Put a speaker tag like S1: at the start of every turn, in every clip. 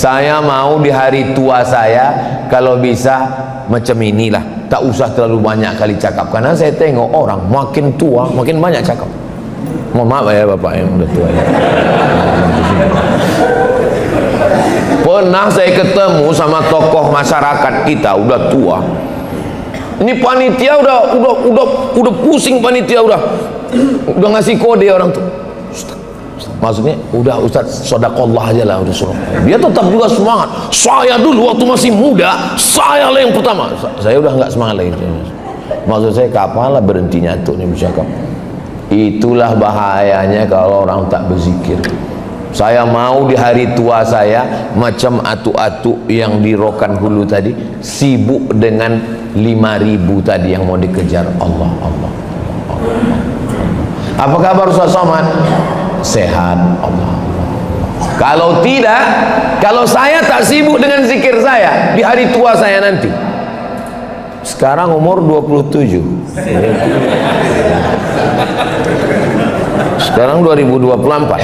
S1: Saya mau di hari tua saya kalau bisa macam inilah, tak usah terlalu banyak kali cakap, karena saya tengok orang makin tua makin banyak cakap. Mohon maaf ya bapak yang udah tua ya. Pernah saya ketemu sama tokoh masyarakat kita udah tua. Ini panitia udah pusing, panitia udah ngasih kode orang tuh. Maksudnya udah Ustaz sodakallah aja lah, udah suruh. Dia tetap juga semangat. Saya dulu waktu masih muda, saya lah yang pertama. Saya udah nggak semangat lagi. Maksud saya kapan lah berhentinya tuh nih bercakap. Itulah bahayanya kalau orang tak berzikir. Saya mau di hari tua saya macam atu-atu yang di Rokan Hulu tadi, sibuk dengan 5.000 tadi yang mau dikejar. Allah. Apa kabar Ustaz Somad? Sehat, Allah. Kalau tidak, kalau saya tak sibuk dengan zikir saya di hari tua saya nanti, sekarang umur 27, sekarang 2024,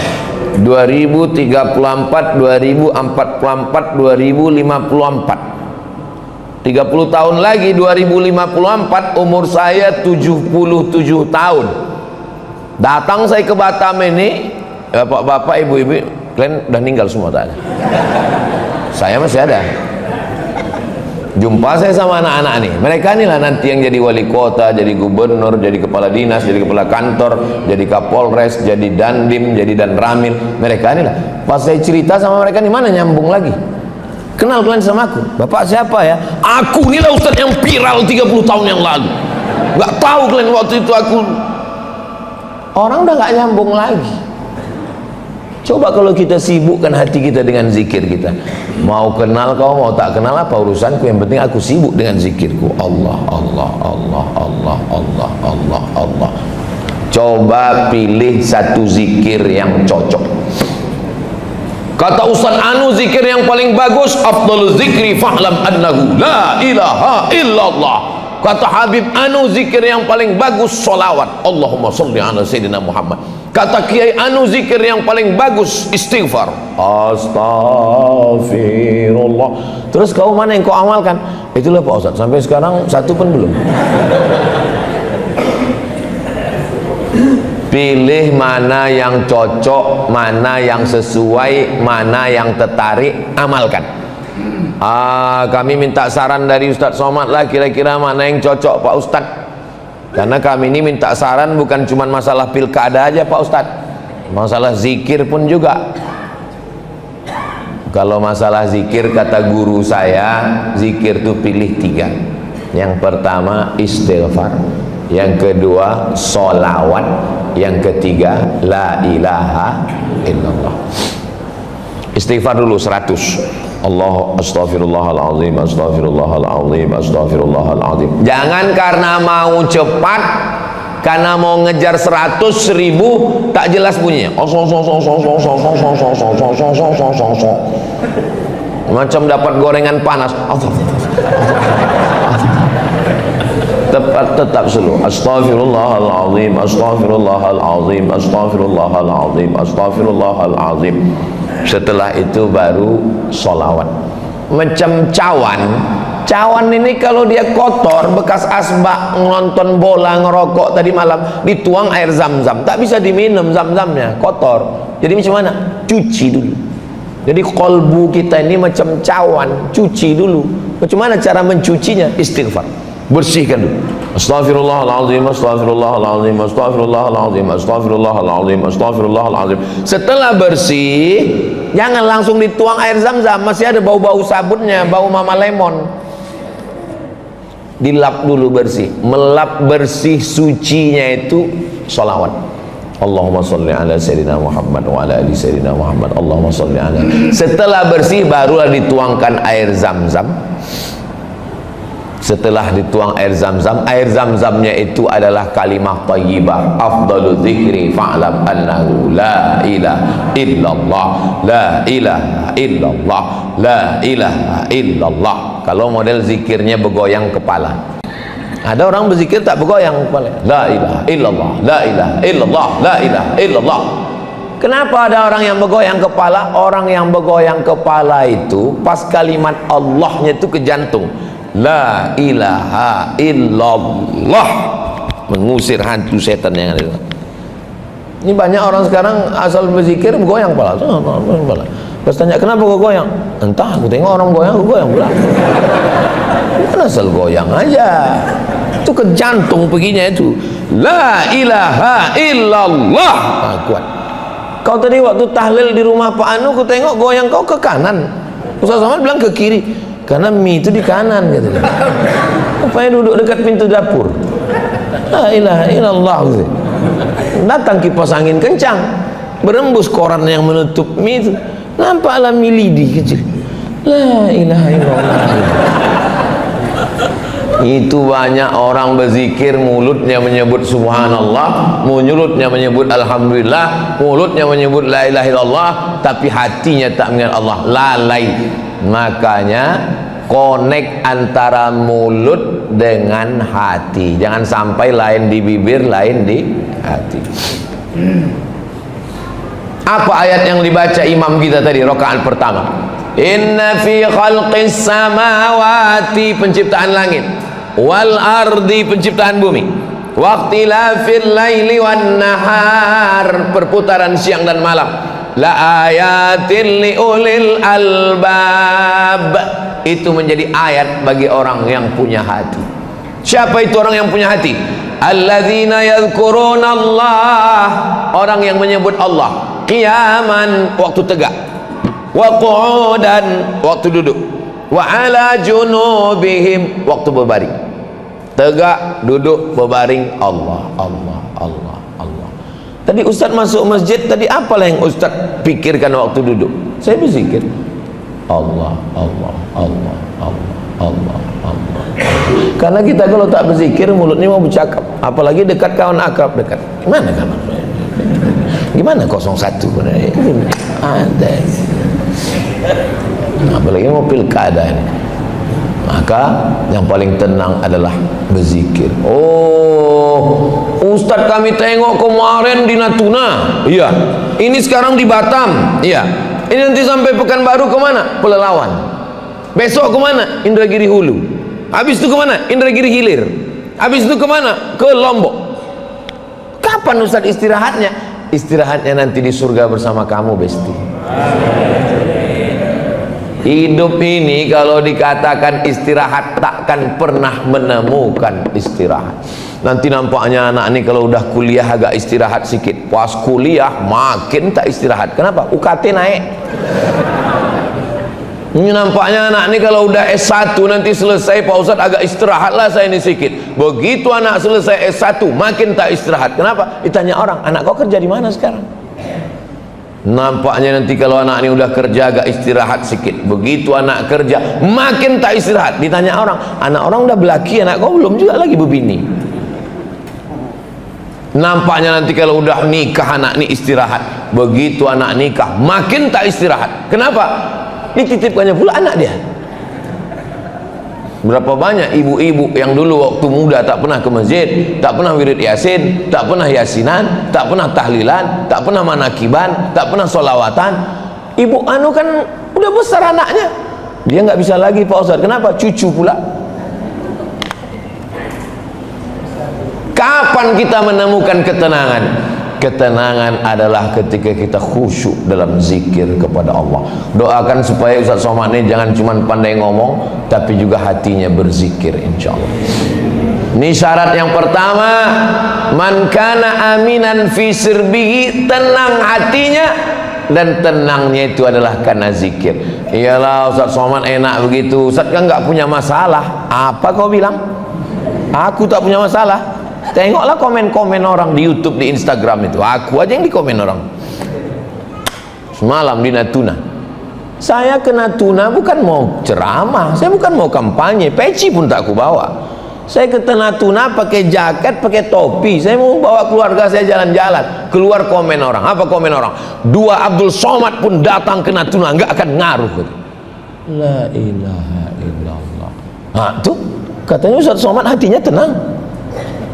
S1: 2034, 2044, 2054, 30 tahun lagi 2054 umur saya 77 tahun. Datang saya ke Batam ini, bapak-bapak, ibu-ibu, kalian udah meninggal semua tak ada. Saya masih ada. Jumpa saya sama anak-anak nih. Mereka inilah nanti yang jadi wali kota, jadi gubernur, jadi kepala dinas, jadi kepala kantor, jadi kapolres, jadi dandim, jadi danramil. Mereka inilah. Pas saya cerita sama mereka nih, mana nyambung lagi? Kenal kalian sama aku? Bapak siapa ya? Aku inilah Ustaz yang viral 30 tahun yang lalu. Gak tahu kalian waktu itu aku. Orang udah gak nyambung lagi. Coba kalau kita sibukkan hati kita dengan zikir kita. Mau kenal kau, mau tak kenal apa urusanku, yang penting aku sibuk dengan zikirku. Allah. Coba pilih satu zikir yang cocok. Kata Ustaz Anu, zikir yang paling bagus, afdalul zikri fa'lam annahu la ilaha illallah. Kata Habib Anu, zikir yang paling bagus solawat, Allahumma sholli ala sayyidina Muhammad. Kata Kiai Anu, zikir yang paling bagus istighfar, astaghfirullah. Terus kau mana yang kau amalkan? Itulah Pak Ustaz, sampai sekarang satu pun belum. Pilih mana yang cocok, mana yang sesuai, mana yang tertarik, amalkan. Kami minta saran dari Ustaz Somad lah, kira-kira mana yang cocok Pak Ustaz. Karena kami ini minta saran bukan cuma masalah pilkada aja Pak Ustaz, masalah zikir pun juga. Kalau masalah zikir, kata guru saya, zikir itu pilih 3. Yang pertama istighfar, yang kedua sholawat, yang ketiga la ilaha illallah. Istighfar dulu 100. Allah astaghfirullahaladzim, astaghfirullahaladzim, astaghfirullahaladzim. Jangan karena mau cepat, karena mau ngejar 100.000 tak jelas bunyinya, macam dapat gorengan panas. Tetap selalu astaghfirullahaladzim, astaghfirullahaladzim, astaghfirullahaladzim, astaghfirullahaladzim. Setelah itu baru sholawat. Macam cawan ini kalau dia kotor, bekas asbak, nonton bola, ngerokok tadi malam, dituang air zam-zam, tak bisa diminum zam-zamnya, kotor. Jadi macam mana? Cuci dulu. Jadi kolbu kita ini macam cawan, cuci dulu. Macam mana cara mencucinya? Istighfar, bersihkan dulu. Astaghfirullahaladzim, astaghfirullahaladzim, astaghfirullahaladzim, astaghfirullahaladzim, astaghfirullahaladzim. Setelah bersih, jangan langsung dituang air zam-zam, masih ada bau-bau sabunnya, bau mama lemon. Dilap dulu bersih. Melap bersih sucinya itu sholawat. Allahumma sholli ala sayyidina Muhammad wa ala ali sayyidina Muhammad. Allahumma sholli ala. Setelah bersih barulah dituangkan air zam-zam. Setelah dituang air zam-zam, air zam-zamnya itu adalah kalimah thayyibah, afdalu dzikri fa'lam annahu la ilaha illallah, la ilaha illallah, la ilaha illallah. Kalau model zikirnya bergoyang kepala, ada orang berzikir tak bergoyang kepala, la ilaha illallah, la ilaha illallah, la ilaha illallah. Kenapa ada orang yang bergoyang kepala? Orang yang bergoyang kepala itu pas kalimat Allahnya itu ke jantung. La ilaha illallah, mengusir hantu setan yang ada. Ini banyak orang sekarang asal berzikir bergoyang kepala. Pas tanya kenapa kau goyang? Entah, aku tengok orang goyang, aku goyang pula. Kan asal goyang aja. Itu ke jantung perginya itu. La ilaha illallah. Kuat. Kau tadi waktu tahlil di rumah Pak Anu, aku tengok goyang kau ke kanan. Ustaz Somad bilang ke kiri. Karena mie itu di kanan katanya. Rupanya duduk dekat pintu dapur. La ilaha illallah. Datang kipas angin kencang, berembus koran yang menutup mie itu. Nampaklah mie lidi kecil. La ilaha illallah. Itu banyak orang berzikir, mulutnya menyebut subhanallah, mulutnya menyebut alhamdulillah, mulutnya menyebut la ilaha illallah, tapi hatinya tak mengenal Allah, lalai. Makanya connect antara mulut dengan hati, jangan sampai lain di bibir, lain di hati. Apa ayat yang dibaca imam kita tadi rakaat pertama? Inna fi khalqis samawati, penciptaan langit, wal ardi, penciptaan bumi, waqtilafil laili wan nahar, perputaran siang dan malam, la ayatin li ulil albab, itu menjadi ayat bagi orang yang punya hati. Siapa itu orang yang punya hati? Alladzina yadhkuruna Allah, orang yang menyebut Allah qiyaman, waktu tegak, wa qu'udan, waktu duduk, wa ala junubihim, waktu berbaring. Tegak, duduk, berbaring, Allah, Allah, Allah, Allah. Tadi Ustaz masuk masjid, tadi apalah yang Ustaz pikirkan waktu duduk? Saya berzikir Allah, Allah, Allah, Allah, Allah, Allah. Karena kita kalau tak berzikir, mulutnya mau bercakap, apalagi dekat kawan akrab dekat. Gimana kawan? Gimana 01 ada, apalagi mau pilkada ini. Maka yang paling tenang adalah berzikir. Oh, Ustadz kami tengok kemarin di Natuna, iya. Ini sekarang di Batam, iya. Ini nanti sampai Pekanbaru kemana? Pelelawan. Besok kemana? Indragiri Hulu. Habis itu kemana? Indragiri Hilir. Habis itu kemana? Ke Lombok. Kapan Ustadz istirahatnya? Istirahatnya nanti di surga bersama kamu, Besti. Hidup ini kalau dikatakan istirahat, takkan pernah menemukan istirahat. Nanti nampaknya anak ini kalau udah kuliah agak istirahat sedikit, pas kuliah makin tak istirahat. Kenapa? UKT naik. Ini nampaknya anak ini kalau udah S1 nanti selesai, Pak Ustadz agak istirahatlah saya ini sedikit. Begitu anak selesai S1 makin tak istirahat. Kenapa? Ditanya orang, anak kau kerja di mana sekarang? Nampaknya nanti kalau anak ini udah kerja agak istirahat sedikit. Begitu anak kerja makin tak istirahat. Ditanya orang, anak orang udah belaki, anak kau belum juga lagi berbini. Nampaknya nanti kalau udah nikah anak ini istirahat. Begitu anak nikah makin tak istirahat. Kenapa? Dititipkannya pula anak dia. Berapa banyak ibu-ibu yang dulu waktu muda tak pernah ke masjid, tak pernah wirid yasin, tak pernah yasinan, tak pernah tahlilan, tak pernah manakiban, tak pernah solawatan. Ibu anu kan udah besar anaknya, dia nggak bisa lagi Pak Ustadz. Kenapa? Cucu pula. Kapan kita menemukan ketenangan? Ketenangan adalah ketika kita khusyuk dalam zikir kepada Allah. Doakan supaya Ustaz Somad ini jangan cuma pandai ngomong, tapi juga hatinya berzikir, insyaallah. Ini syarat yang pertama, man kana aminan fi sirbihi, tenang hatinya, dan tenangnya itu adalah karena zikir. Iyalah Ustaz Somad enak begitu, Ustaz kan nggak punya masalah. Apa kau bilang? Aku tak punya masalah. Tengoklah komen-komen orang di YouTube, di Instagram itu. Aku aja yang dikomen orang. Semalam di Natuna. Saya ke Natuna bukan mau ceramah, saya bukan mau kampanye, peci pun tak aku bawa. Saya ke Natuna pakai jaket, pakai topi. Saya mau bawa keluarga saya jalan-jalan. Keluar komen orang. Apa komen orang? Dua Abdul Somad pun datang ke Natuna, nggak akan ngaruh. La ilaha illallah. Nah, tuh katanya Ustaz Somad hatinya tenang.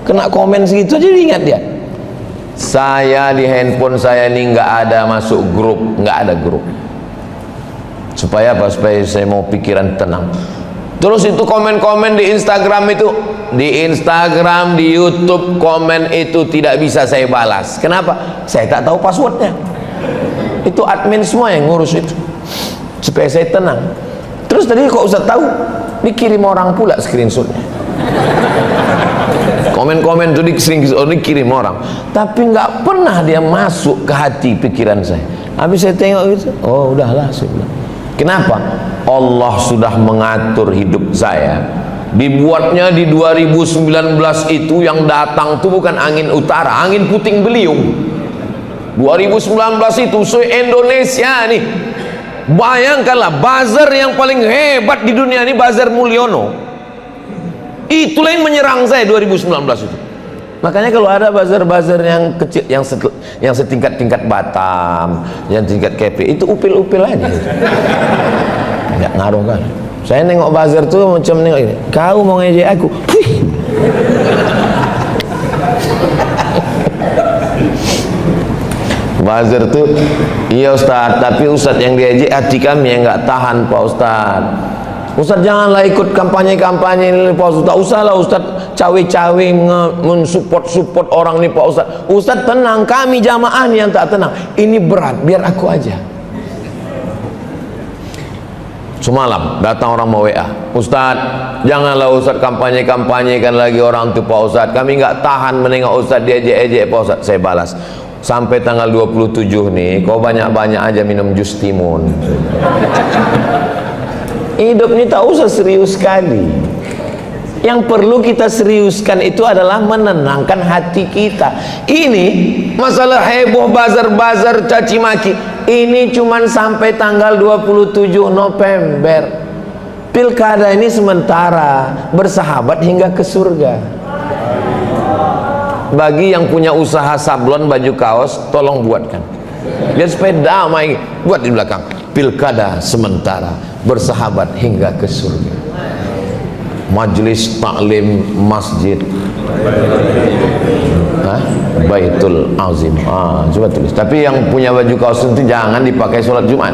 S1: Kena komen segitu jadi ingat dia. Saya di handphone saya ini nggak ada masuk grup, nggak ada grup. Supaya apa? Supaya saya mau pikiran tenang. Terus itu komen-komen di Instagram itu, di Instagram, di YouTube, komen itu tidak bisa saya balas. Kenapa? Saya tak tahu passwordnya. Itu admin semua yang ngurus itu. Supaya saya tenang. Terus tadi kok Ustaz tahu? Dikirim orang pula screenshotnya. Komen-komen itu dikirim orang, tapi nggak pernah dia masuk ke hati pikiran saya. Habis saya tengok itu, oh udahlah saya bilang. Kenapa? Allah sudah mengatur hidup saya. Dibuatnya di 2019 itu yang datang itu bukan angin utara, angin puting beliung. 2019 itu se-Indonesia nih. Bayangkanlah, bazar yang paling hebat di dunia ini bazar Mulyono. Itulah yang menyerang saya 2019 itu. Makanya kalau ada bazar-bazar yang kecil, yang setingkat-tingkat Batam, yang tingkat KP, itu upil-upil aja. Nggak ngaruh kan. Saya nengok bazar tuh macam nengok ini. Kau mau ngejek aku? Bazar tuh, iya Ustaz, tapi Ustaz yang diejek hati kami yang nggak tahan Pak Ustaz. Ustaz janganlah ikut kampanye-kampanye ini Pak Ustaz. Tak usahlah Ustaz cawe-cawe mensupport orang ini Pak Ustaz. Ustaz tenang, kami jamaah nih yang tak tenang. Ini berat, biar aku aja. Semalam datang orang mau WA, Ustaz janganlah Ustaz kampanye-kampanyekan lagi orang itu Pak Ustaz. Kami nggak tahan menengok Ustaz diejek-ejek Pak Ustaz. Saya balas, sampai tanggal 27 nih kau banyak-banyak aja minum jus timun. Hidup ini tak usah serius sekali. Yang perlu kita seriuskan itu adalah menenangkan hati kita. Ini masalah heboh bazar-bazar caci maki, ini cuman sampai tanggal 27 November. Pilkada ini sementara, bersahabat hingga ke surga. Bagi yang punya usaha sablon baju kaos, tolong buatkan. Biar supaya damai, buat di belakang. Pilkada sementara, bersahabat hingga ke surga. Majelis taklim masjid Baitul Azim. Coba tulis. Tapi yang punya baju kaos itu jangan dipakai sholat Jumat.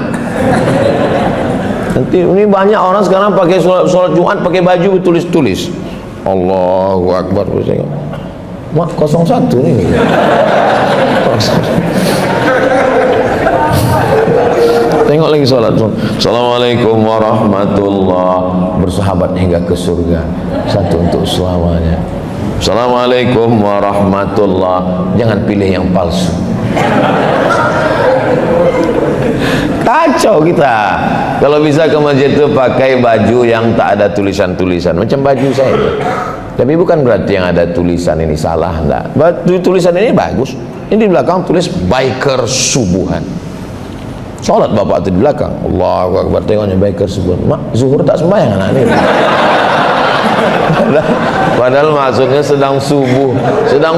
S1: Nanti ini banyak orang sekarang pakai sholat Jumat pakai baju tulis-tulis. Allahu Akbar. Mak 01 nih. Tengok lagi sholat. Assalamualaikum warahmatullah, bersahabat hingga ke surga, satu untuk selamanya. Assalamualaikum warahmatullah. Jangan pilih yang palsu. Kacau kita. Kalau bisa ke masjid itu pakai baju yang tak ada tulisan-tulisan, macam baju saya. Tapi bukan berarti yang ada tulisan ini salah, enggak. Tulisan ini bagus. Ini di belakang tulis biker subuhan. Sholat bapak itu di belakang. Allahu Akbar, tengoknya biker subuhan. Mak, zuhur tak sembahyang anak ini. Padahal maksudnya sedang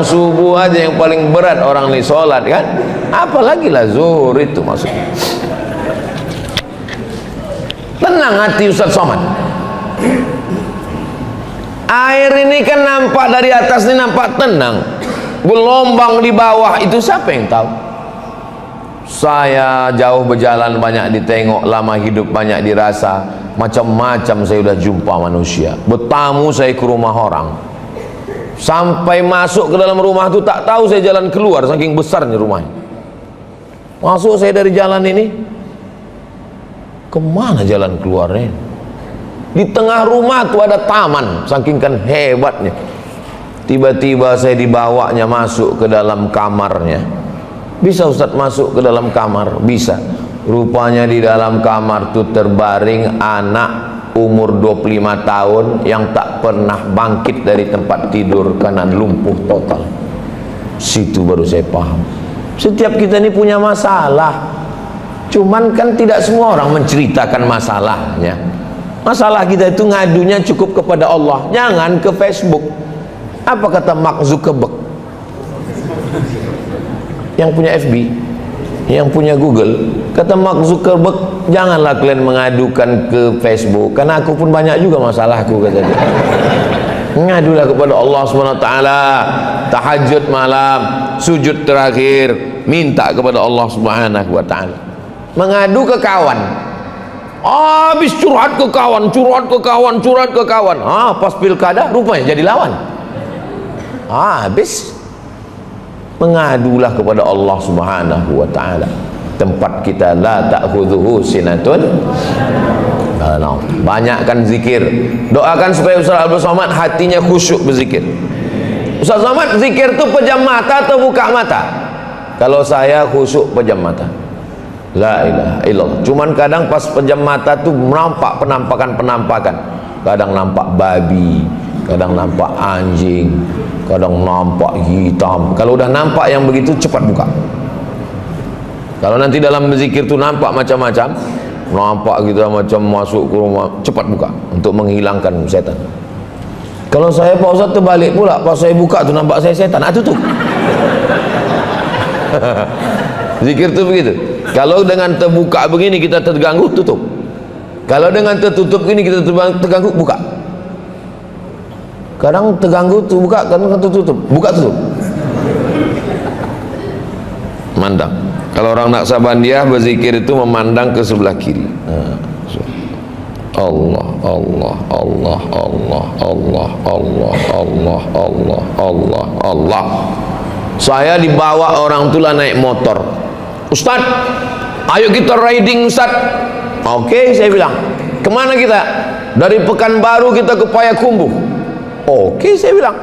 S1: subuh aja yang paling berat orang ini sholat kan. Apalagi lah zuhur itu maksudnya. Tenang hati Ustaz Somad. Air ini kan nampak dari atas ini nampak tenang. Gelombang di bawah itu siapa yang tahu? Saya jauh berjalan, banyak ditengok, lama hidup banyak dirasa, macam-macam saya sudah jumpa manusia. Bertamu saya ke rumah orang, sampai masuk ke dalam rumah itu tak tahu saya jalan keluar saking besarnya rumahnya. Masuk saya dari jalan ini, kemana jalan keluarnya? Di tengah rumah itu ada taman, saking kan hebatnya. Tiba-tiba saya dibawanya masuk ke dalam kamarnya. Bisa Ustaz masuk ke dalam kamar? Bisa. Rupanya di dalam kamar itu terbaring anak umur 25 tahun yang tak pernah bangkit dari tempat tidur karena lumpuh total. Situ baru saya paham. Setiap kita ini punya masalah. Cuman kan tidak semua orang menceritakan masalahnya. Masalah kita itu ngadunya cukup kepada Allah. Jangan ke Facebook. Apa kata Mark Zuckerberg yang punya FB, yang punya Google? Kata Mark Zuckerberg, janganlah kalian mengadukan ke Facebook, karena aku pun banyak juga masalahku, kata dia. Ngadulah kepada Allah SWT, tahajud malam, sujud terakhir, minta kepada Allah Subhanahu wa taala. Mengadu ke kawan, habis curhat ke kawan, curhat ke kawan, curhat ke kawan. Pas pilkada rupanya jadi lawan. Habis. Mengadulah kepada Allah Subhanahu wa taala. Tempat kita la ta'khudhuhu sinatun. Banyakkan zikir. Doakan supaya Ustaz Abdul Somad hatinya khusyuk berzikir. Ustaz Somad, zikir itu pejam mata atau buka mata? Kalau saya khusyuk pejam mata. La ilaha illallah. Cuman kadang pas pejam mata tuh nampak penampakan-penampakan. Kadang nampak babi, kadang nampak anjing, kadang nampak hitam. Kalau udah nampak yang begitu, cepat buka. Kalau nanti dalam berzikir tuh nampak macam-macam, nampak kita macam masuk ke rumah, cepat buka untuk menghilangkan setan. Kalau saya Pak Ustaz terbalik pula, pas saya buka tuh nampak saya setan, tutup. Zikir tuh begitu. Kalau dengan terbuka begini kita terganggu, tutup. Kalau dengan tertutup gini kita terganggu, buka. Kadang terganggu tuh buka, kadang tertutup, buka tutup. Mandang. Kalau orang Naksabandiah berzikir itu memandang ke sebelah kiri. Allah, Allah, Allah, Allah, Allah, Allah, Allah, Allah, Allah, Allah. Saya dibawa orang tua naik motor. Ustaz, ayo kita riding Ustaz. Oke, saya bilang. Kemana kita? Dari Pekanbaru kita ke Payakumbuh. Oke, saya bilang.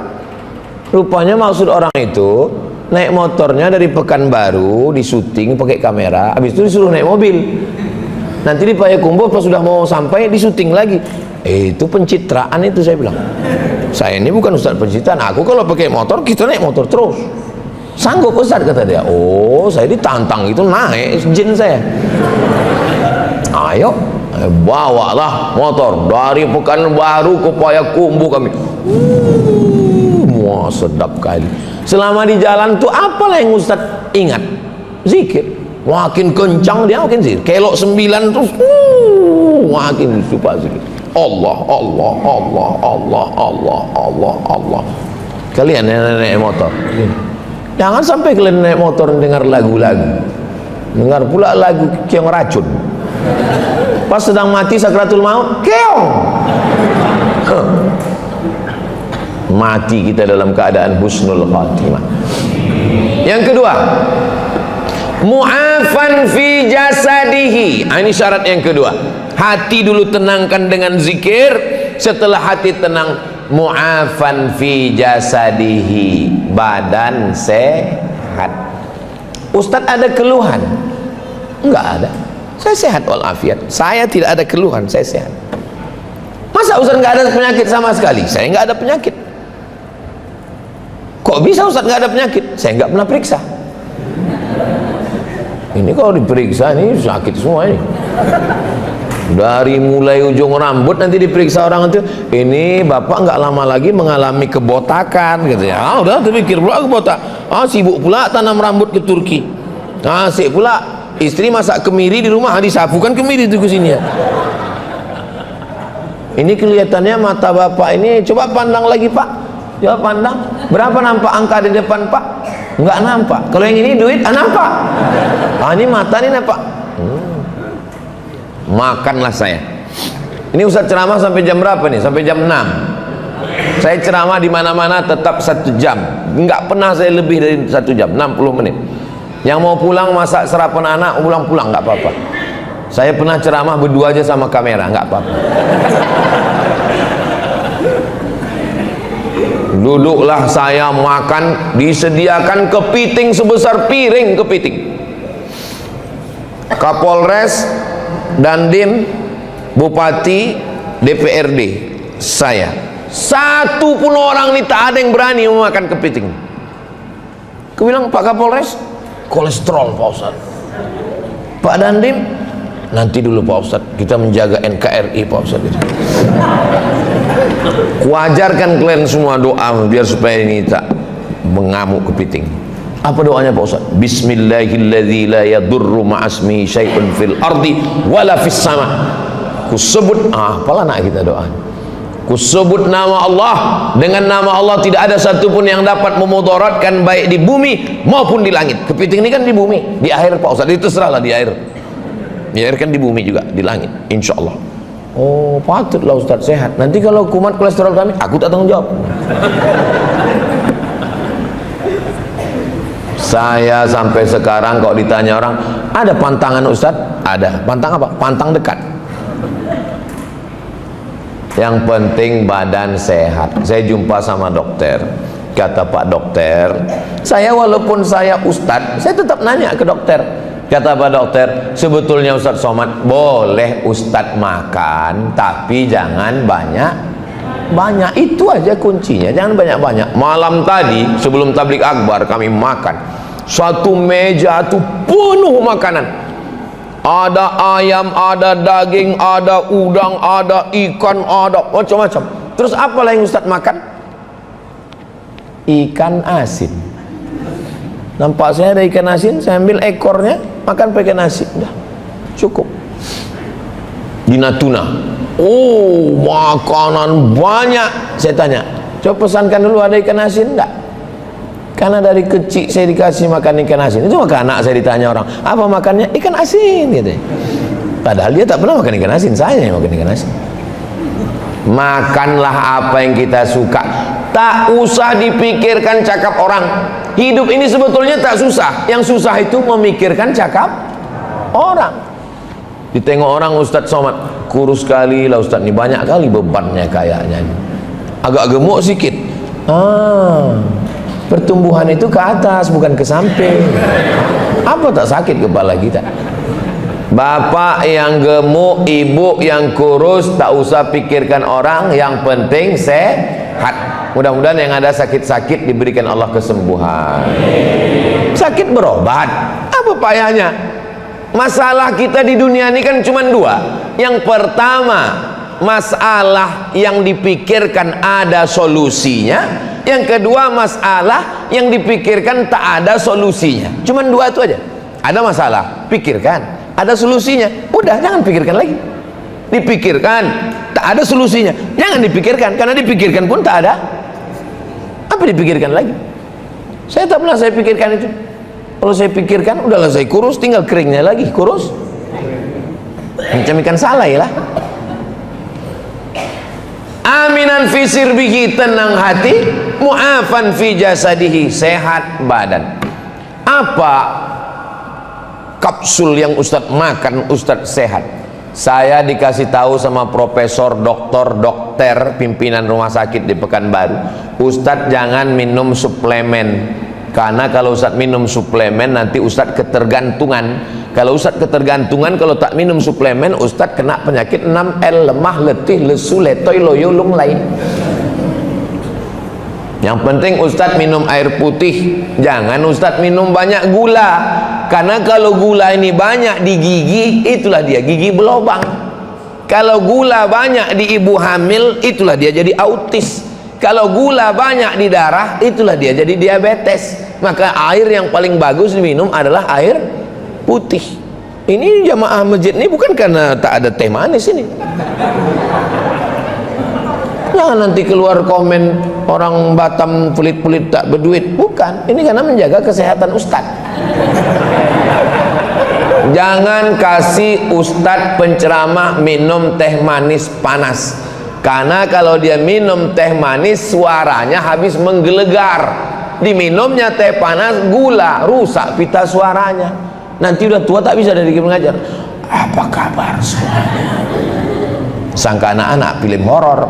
S1: Rupanya maksud orang itu naik motornya dari Pekanbaru, disuting pakai kamera, habis itu disuruh naik mobil. Nanti di Payakumbuh pas sudah mau sampai disuting lagi. Itu pencitraan itu, saya bilang. Saya ini bukan Ustaz pencitraan. Aku kalau pakai motor, kita naik motor terus. Sanggup Ustaz, kata dia. Oh, saya ditantang itu naik jin saya. Ayo, bawalah motor dari Pekanbaru ke Payakumbuh kami. Wah, sedap kali. Selama di jalan tuh apalah yang Ustaz ingat? Zikir. Makin kencang dia makin zikir. Kelok 9 terus makin suka zikir. Allah, Allah, Allah, Allah, Allah, Allah, Allah. Kalian yang naik motor, jangan sampai kalian naik motor dengar lagu-lagu. Dengar pula lagu keong racun. Pas sedang mati sakratul maut, keong. Mati kita dalam keadaan husnul khatimah. Yang kedua, mu'afan fi jasadihi. Ini syarat yang kedua. Hati dulu tenangkan dengan zikir. Setelah hati tenang, mu'afan fi jasadihi, badan sehat. Ustaz ada keluhan? Enggak ada. Saya sehat walafiat. Saya tidak ada keluhan, saya sehat. Masa Ustaz enggak ada penyakit sama sekali? Saya enggak ada penyakit. Kok bisa Ustaz nggak ada penyakit? Saya nggak pernah periksa. Ini kalau diperiksa ini sakit semua ini. Dari mulai ujung rambut nanti diperiksa orang itu, ini bapak nggak lama lagi mengalami kebotakan, gitu ya. Udah terpikir pula kebotak. Sibuk pula tanam rambut ke Turki. Asik pula istri masak kemiri di rumah, disapukan kemiri itu ke sini ya. Ini kelihatannya mata bapak ini, coba pandang lagi Pak. Coba pandang, berapa nampak angka di depan Pak? Enggak nampak. Kalau yang ini duit, nampak. Ini mata ini nampak. Makanlah saya. Ini Ustaz ceramah sampai jam berapa nih? Sampai jam 6. Saya ceramah di mana-mana tetap 1 jam. Enggak pernah saya lebih dari 1 jam, 60 menit. Yang mau pulang masak sarapan anak, pulang enggak apa-apa. Saya pernah ceramah berdua aja sama kamera, enggak apa-apa. Duduklah saya makan, disediakan kepiting sebesar piring kepiting. Kapolres, Dandim, Bupati, DPRD, saya. Satu pun orang ini tak ada yang berani memakan kepiting. Aku bilang, Pak Kapolres, kolesterol Pak Ustaz. Pak Dandim, nanti dulu Pak Ustaz, kita menjaga NKRI Pak Ustaz. Kuajarkan kalian semua doa biar supaya ini tak mengamuk kepiting. Apa doanya Pak Ustaz? Bismillahilladzi la yadurru ma'asmihi syai'un fil ardi wala fis sama. Ku sebut, apalah nak kita doa. Kusebut nama Allah, dengan nama Allah tidak ada satupun yang dapat memudaratkan baik di bumi maupun di langit. Kepiting ini kan di bumi, di air Pak Ustaz, itu terserahlah di air. Di air kan di bumi juga, di langit, insya Allah. Oh, patutlah Ustaz sehat. Nanti kalau kumat kolesterol kami, aku tak tanggung jawab. Saya sampai sekarang kalau ditanya orang, ada pantangan Ustaz? Ada. Pantang apa? Pantang dekat. Yang penting badan sehat. Saya jumpa sama dokter, kata Pak dokter, saya walaupun saya Ustadz, saya tetap nanya ke dokter. Kata Pak dokter, sebetulnya Ustadz Somad boleh Ustadz makan, tapi jangan banyak. Itu aja kuncinya, jangan banyak-banyak. Malam tadi sebelum tablik akbar kami makan, satu meja itu penuh makanan. Ada ayam, ada daging, ada udang, ada ikan, ada macam-macam. Terus apa yang Ustaz makan? Ikan asin. Nampak saya ada ikan asin, saya ambil ekornya, makan pakai nasi. Udah, cukup. Di Natuna, oh makanan banyak. Saya tanya, coba pesankan dulu, ada ikan asin enggak? Karena dari kecil saya dikasih makan ikan asin. Itu maka anak saya ditanya orang, apa makannya? Ikan asin gitu. Padahal dia tak pernah makan ikan asin, saya yang makan ikan asin. Makanlah apa yang kita suka, tak usah dipikirkan cakap orang. Hidup ini sebetulnya tak susah, yang susah itu memikirkan cakap orang. Ditengok orang, Ustadz Somad kurus sekali lah Ustadz, ini banyak kali bebannya kayaknya, agak gemuk sedikit. Pertumbuhan itu ke atas, bukan ke samping. Apa tak sakit kepala kita? Bapak yang gemuk, ibu yang kurus, tak usah pikirkan orang, yang penting sehat. Mudah-mudahan yang ada sakit-sakit diberikan Allah kesembuhan. Sakit berobat, apa payahnya? Masalah kita di dunia ini kan cuma dua. Yang pertama, masalah yang dipikirkan ada solusinya. Yang kedua, masalah yang dipikirkan tak ada solusinya. Cuman dua itu aja. Ada masalah, pikirkan. Ada solusinya, udah jangan pikirkan lagi. Dipikirkan, tak ada solusinya, jangan dipikirkan. Karena dipikirkan pun tak ada apa dipikirkan lagi. Saya tak pernah saya pikirkan itu. Kalau saya pikirkan, udahlah saya kurus, tinggal keringnya lagi kurus. Macam ikan salai lah. Aminan fi sirbihi, tenang hati, mu'afan fi jasadihi, sehat badan. Apa kapsul yang Ustadz makan Ustadz sehat? Saya dikasih tahu sama profesor, dokter pimpinan rumah sakit di Pekanbaru, Ustadz jangan minum suplemen, karena kalau Ustadz minum suplemen nanti Ustadz ketergantungan. Kalau Ustadz ketergantungan, kalau tak minum suplemen, Ustadz kena penyakit 6L, lemah, letih, lesu, letoy, loyo, lung lain. Yang penting Ustadz minum air putih, jangan Ustadz minum banyak gula. Karena kalau gula ini banyak di gigi, itulah dia gigi berlubang. Kalau gula banyak di ibu hamil, itulah dia jadi autis. Kalau gula banyak di darah, itulah dia jadi diabetes. Maka air yang paling bagus diminum adalah air putih. Ini jamaah masjid ini bukan karena tak ada teh manis ini. Jangan nanti keluar komen orang Batam pelit-pelit tak berduit. Bukan, ini karena menjaga kesehatan Ustadz. Jangan kasih Ustadz penceramah minum teh manis panas, karena kalau dia minum teh manis suaranya habis menggelegar. Diminumnya teh panas, gula, rusak pita suaranya. Nanti udah tua tak bisa dari mengajar. Apa kabar semuanya? Sangka anak-anak film horor.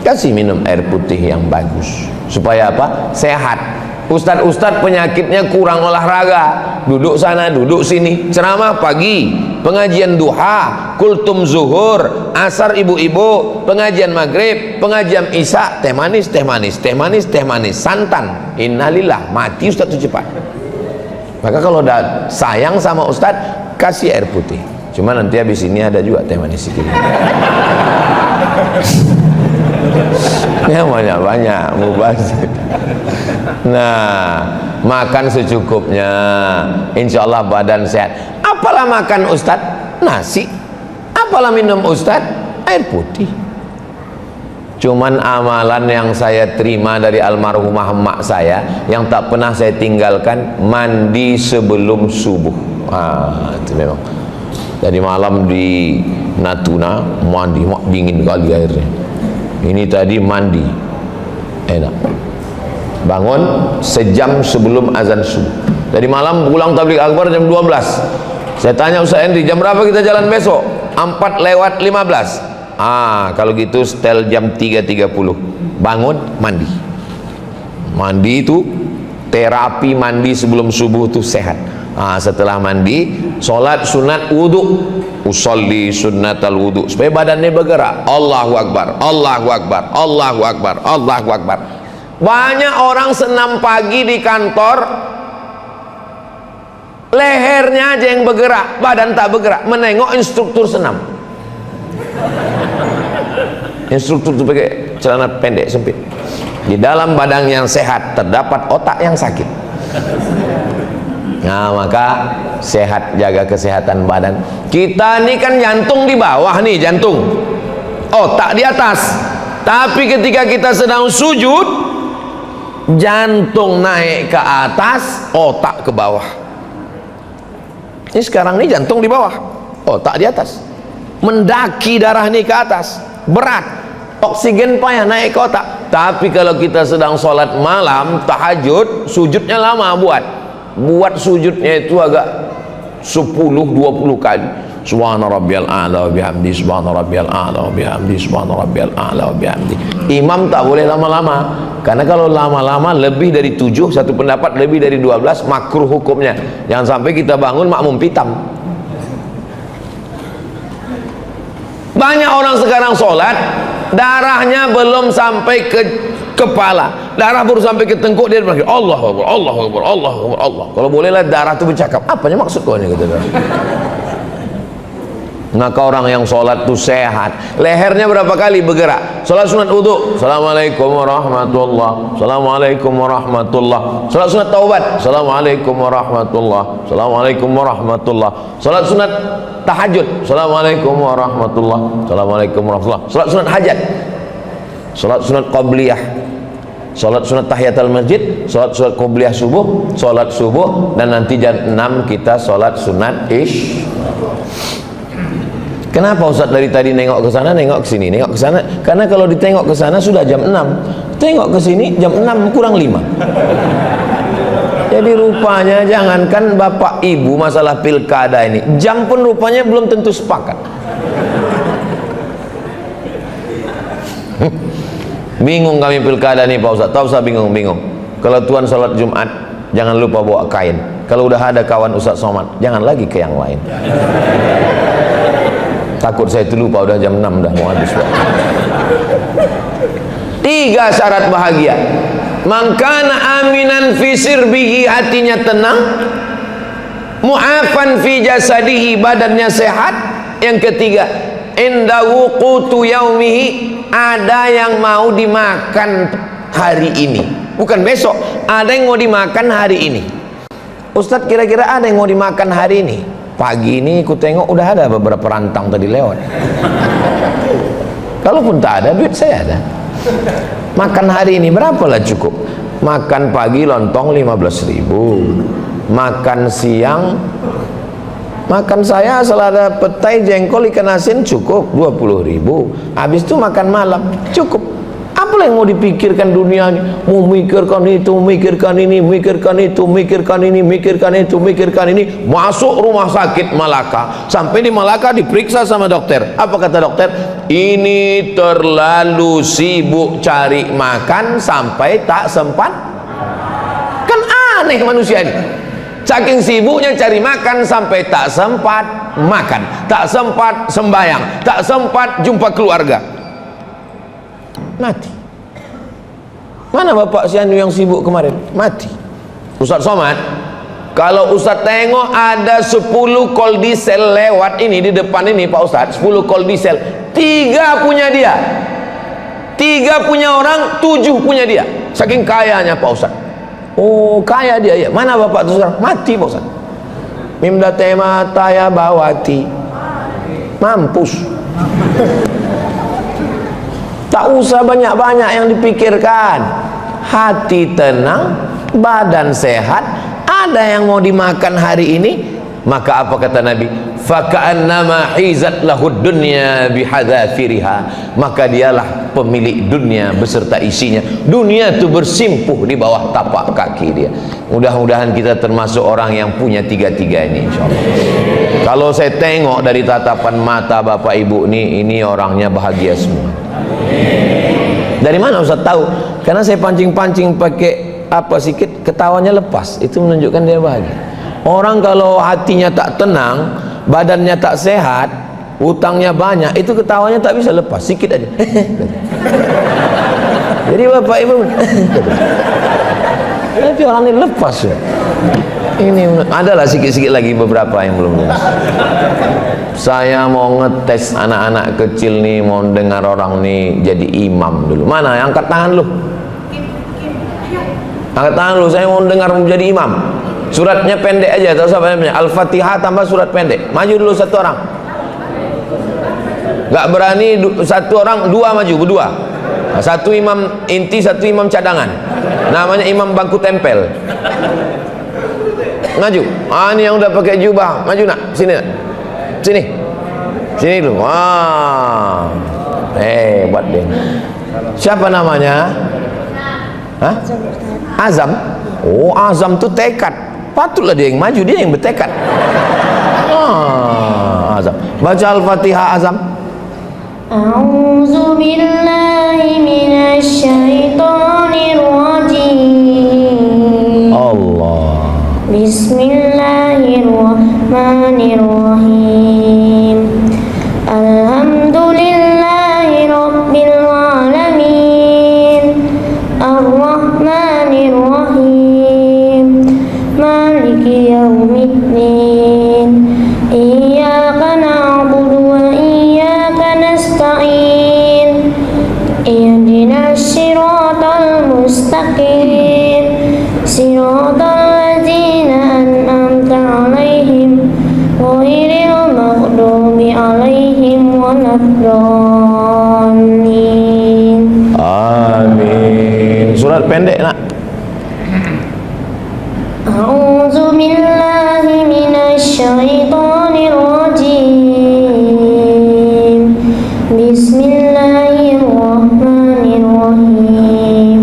S1: Kasih minum air putih yang bagus. Supaya apa? Sehat. Ustadz penyakitnya kurang olahraga, duduk sana duduk sini. Ceramah pagi, pengajian duha, kultum zuhur, asar ibu-ibu, pengajian maghrib, pengajian isya, teh manis, teh manis, teh manis, teh manis, santan. Innalillah, mati Ustadz itu cepat. Maka kalau udah sayang sama Ustadz, kasih air putih. Cuma nanti habis ini ada juga teh manis sedikit. Ya banyak-banyak mubazir. Nah, makan secukupnya, insya Allah badan sehat. Apalah makan Ustadz? Nasi. Apalah minum Ustadz? Air putih. Cuman amalan yang saya terima dari almarhumah emak saya yang tak pernah saya tinggalkan, mandi sebelum subuh. Itu memang. Jadi malam di Natuna mandi, mak dingin kali airnya. Ini tadi mandi, enak. Bangun sejam sebelum azan subuh. Tadi malam pulang tabligh akbar jam 12. Saya tanya Ustaz Henry, jam berapa kita jalan besok? 4:15. Kalau gitu setel jam 3:30. Bangun, mandi. Mandi itu terapi, mandi sebelum subuh itu sehat. Setelah mandi, sholat sunat wudu. Usolli sunnatal wudu, supaya badannya bergerak. Allahu Akbar, Allahu Akbar, Allahu Akbar, Allahu Akbar. Banyak orang senam pagi di kantor, lehernya aja yang bergerak, badan tak bergerak, menengok instruktur senam. Instruktur itu pakai celana pendek sempit. Di dalam badan yang sehat terdapat otak yang sakit. Nah, maka sehat, jaga kesehatan badan. Kita ini kan jantung di bawah nih, jantung, otak di atas. Tapi ketika kita sedang sujud, jantung naik ke atas, otak ke bawah. Ini sekarang ini jantung di bawah, otak di atas. Mendaki darah ini ke atas, berat, oksigen payah naik ke otak. Tapi kalau kita sedang sholat malam, tahajud, sujudnya lama buat sujudnya itu agak 10-20 kali. Subhana rabbiyal a'la wa bihamdi, subhana rabbiyal a'la wa bihamdi, subhana rabbiyal a'la wa bihamdi. Imam tak boleh lama-lama, karena kalau lama-lama lebih dari 7, satu pendapat lebih dari 12, makruh hukumnya. Jangan sampai kita bangun makmum pitam. Banyak orang sekarang sholat, darahnya belum sampai ke kepala, darah baru sampai ke tengkuk, dia berkata Allahu Akbar, Allahu Akbar, Allahu Akbar, Allah. Kalau bolehlah darah itu bercakap, apanya maksud kau ini, kata dia. Maka orang yang sholat itu sehat, lehernya berapa kali bergerak. Sholat sunat wudu, Assalamualaikum warahmatullah, Assalamualaikum warahmatullah. Sholat sunat taubat, Assalamualaikum warahmatullah, Assalamualaikum warahmatullah. Sholat sunat tahajud, Assalamualaikum warahmatullah, Assalamualaikum warahmatullah. Sholat sunat hajat, sholat sunat qabliyah, sholat sunat tahiyatul masjid, sholat sunat qabliyah subuh, sholat subuh, dan nanti jam 6 kita sholat sunat isya. Kenapa Ustaz dari tadi nengok ke sana, nengok ke sini, nengok ke sana? Karena kalau ditengok ke sana sudah jam 6, tengok ke sini jam 6 kurang 5. Jadi rupanya jangankan bapak ibu masalah pilkada ini, jam pun rupanya belum tentu sepakat. Bingung kami pilkada nih Pak Ustaz. Tahu saya bingung. Kalau tuan sholat Jumat, jangan lupa bawa kain. Kalau udah ada kawan Ustaz Somad, jangan lagi ke yang lain. Takut saya itu lupa, udah jam 6, udah mau habis waktu. 3 syarat bahagia. Mangkana aminan fi sirbihi, hatinya tenang, mu'afan fi jasadihi, badannya sehat. Yang ketiga, indahu qutu yaumihi, ada yang mau dimakan hari ini, bukan besok, ada yang mau dimakan hari ini. Ustadz, kira-kira ada yang mau dimakan hari ini? Pagi ini aku tengok udah ada beberapa rantang tadi lewat. Kalaupun tak ada, duit saya ada. Makan hari ini berapalah cukup? Makan pagi lontong 15.000, makan siang, makan saya asal ada petai, jengkol, ikan asin cukup 20.000. Habis itu makan malam cukup. Apa yang mau dipikirkan dunia ini? Mau mikirkan itu, mikirkan ini, mikirkan itu, mikirkan ini, mikirkan itu, mikirkan ini. Masuk rumah sakit Malaka, sampai di Malaka diperiksa sama dokter. Apa kata dokter? Ini terlalu sibuk cari makan sampai tak sempat. Kan aneh manusia ini, saking sibuknya cari makan sampai tak sempat makan, tak sempat sembahyang, tak sempat jumpa keluarga. Mati. Mana bapak si Anu yang sibuk kemarin? Mati. Ustaz Somad, kalau Ustaz tengok ada 10 kol diesel lewat ini di depan ini Pak Ustaz, 10 kol diesel, 3 punya dia, 3 punya orang, 7 punya dia. Saking kayanya Pak Ustaz. Oh, kaya dia ya. Mana bapak itu sekarang? Mati Pak Ustaz. Mimda tema taya bawati, mampus. Tak usah banyak-banyak yang dipikirkan. Hati tenang, badan sehat. Ada yang mau dimakan hari ini, maka apa kata Nabi? Faka'annama hizat lahud dunya bihadzafiriha. Maka dialah pemilik dunia beserta isinya. Dunia itu bersimpuh di bawah tapak kaki dia. Mudah-mudahan kita termasuk orang yang punya tiga-tiga ini, insyaallah. Kalau saya tengok dari tatapan mata Bapak Ibu ini orangnya bahagia semua. Dari mana Ustaz tahu? Karena saya pancing-pancing pakai apa sikit, ketawanya lepas. Itu menunjukkan dia bahagia. Orang kalau hatinya tak tenang, badannya tak sehat, utangnya banyak, itu ketawanya tak bisa lepas, sikit aja. Jadi Bapak Ibu, tapi orang ini lepas ya. Ini adalah sikit-sikit lagi beberapa yang belum jelas. Saya mau ngetes anak-anak kecil nih, mau dengar orang nih jadi imam dulu. Mana? Angkat tangan lu. Angkat tangan lu, saya mau dengar menjadi imam. Suratnya pendek aja, tahu siapa? Al-Fatihah tambah surat pendek. Maju dulu satu orang. Gak berani satu orang, dua maju, berdua. Satu imam inti, satu imam cadangan. Namanya imam bangku tempel. Maju. Ini yang udah pakai jubah. Maju nak, sini nak. Sini. Sini dulu. Wah. Hebat deh. Siapa namanya? Hah? Azam. Oh, Azam tuh tekad. Patutlah dia yang maju, dia yang bertekad. Azam. Baca Al-Fatihah Azam.
S2: A'udzu billahi minasy syaithanir rajim.
S1: Allah.
S2: Bismillahirrahmanirrahim. Alhamdulillahi rabbil alamin. Ar-Rahmanir-Rahim. Maliki yaumiddin. Iyyaka na'budu wa iyyaka nasta'in. Ihdinas siratal mustaqim. Siratal ladzina an'amta 'alaihim ghairil maghdubi 'alaihim waladdallin.
S1: Amin. Surat pendek nak.
S2: A'udzu billahi minasy syaithanir rajim. Bismillahirrahmanirrahim.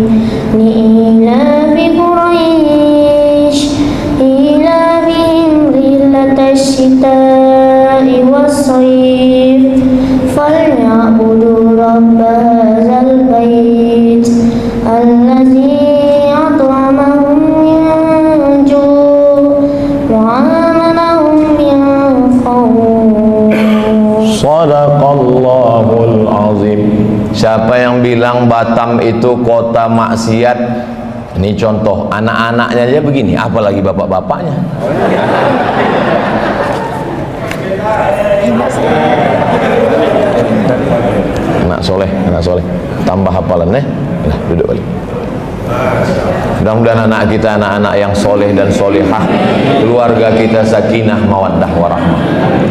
S2: Li'ilafi Quraisy ilafihim rihlatash shita'i was-shayf falyabudu rabb hadzal bait allazi at'amahum min ju' wa amanahum min khawf.
S1: Sadaqallahul azim. Siapa yang bilang Batam itu kota maksiat, ini contoh anak-anaknya aja begini, apalagi bapak-bapaknya. Anak soleh, tambah hafalan Nah, duduk balik. Mudah-mudahan anak kita anak-anak yang soleh dan solehah, keluarga kita sakinah mawaddah warahmah.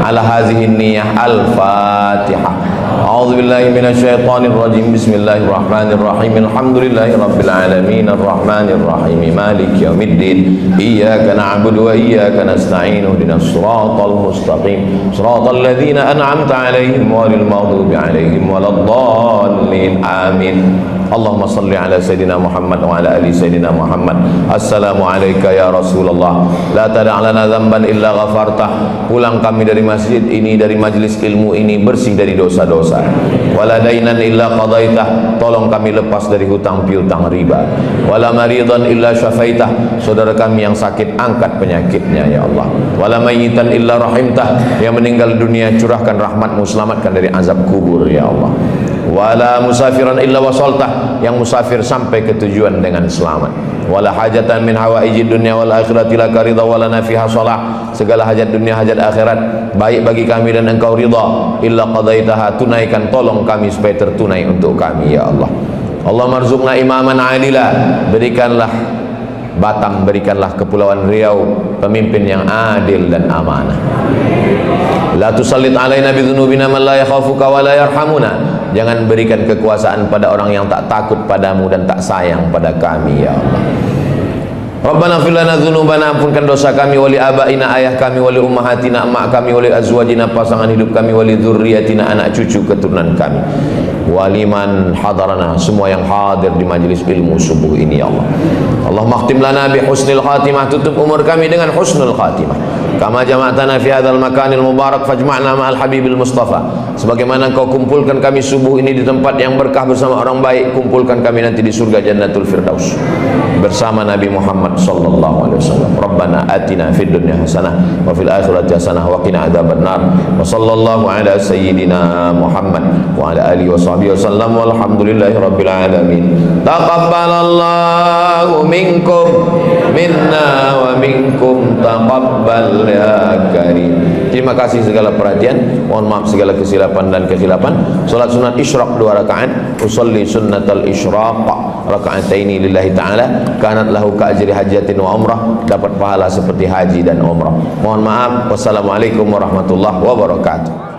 S1: Ala hazihi niyah. Al-Fatihah. A'udzu billahi minasyaitonir rajim. Bismillahirrahmanirrahim. Alhamdulillahi rabbil alamin arrahmanir rahim maliki yaumiddin. Iyyaka na'budu wa iyyaka nasta'in. Ihdinas siratal mustaqim. Siratal ladzina an'amta 'alaihim ghairil maghdubi 'alaihim waladdallin. Amin. Allahumma salli ala Sayyidina Muhammad wa ala ali Sayyidina Muhammad. Assalamu alayka ya Rasulullah. La tada' lana dhanban illa ghafartah. Pulang kami dari masjid ini, dari majlis ilmu ini, bersih dari dosa-dosa. Wala dainan illa qadaitah. Tolong kami lepas dari hutang piutang riba. Wala maridan illa syafaitah. Saudara kami yang sakit, angkat penyakitnya ya Allah. Wala mayyitan illa rahimtah. Yang meninggal dunia, curahkan rahmatmu, selamatkan dari azab kubur ya Allah. Wala musafiran illa wasaltah. Yang musafir sampai ke tujuan dengan selamat. Wala hajatan min hawaijid dunya wal akhirati laka ridha wala nafiha salah. Segala hajat dunia, hajat akhirat baik bagi kami dan engkau ridha, illa qadaitaha. Tunaikan, tolong kami supaya tertunai untuk kami ya Allah. Allah marzuqna imaman adila. Berikanlah Batam, berikanlah Kepulauan Riau pemimpin yang adil dan amanah. La tusallit alaina bidhunubina man la yakhafuka wa la yarhamuna. Jangan berikan kekuasaan pada orang yang tak takut padamu dan tak sayang pada kami, ya Allah. Rabbana fir lana dzunubana, ampunkan dosa kami, wali abaina, ayah kami, wali ummahatina, emak kami, wali azwajina, pasangan hidup kami, wali dzurriyyatina, anak cucu keturunan kami, waliman hadarana, semua yang hadir di majlis ilmu subuh ini, ya Allah. Allahumma khtim lana bi husnil khatimah, tutup umur kami dengan husnul khatimah. Kama jama'tana fi hadzal makanil mubarak fajma'na ma'al habibil mustafa. Sebagaimana Engkau kumpulkan kami subuh ini di tempat yang berkah bersama orang baik, kumpulkan kami nanti di surga Jannatul Firdaus bersama Nabi Muhammad sallallahu alaihi wasallam. Rabbana atina fid dunya hasanah wa fil akhirati hasanah wa qina adzabannar. Wa sallallahu ala sayyidina Muhammad wa ala alihi wa sahbihi wasallam. Walhamdulillahi rabbil alamin. Taqabbalallahu minkum minna wa minkum taqabbal ya karim. Terima kasih segala perhatian, mohon maaf segala kesilapan dan kekhilapan. Salat sunat isyraq 2 rakaat, usolli sunnatal isyraq raka'ataini lillahi ta'ala, kanat lahu ka'ajri hajatin wa umrah, dapat pahala seperti haji dan umrah. Mohon maaf. Wassalamualaikum warahmatullahi wabarakatuh.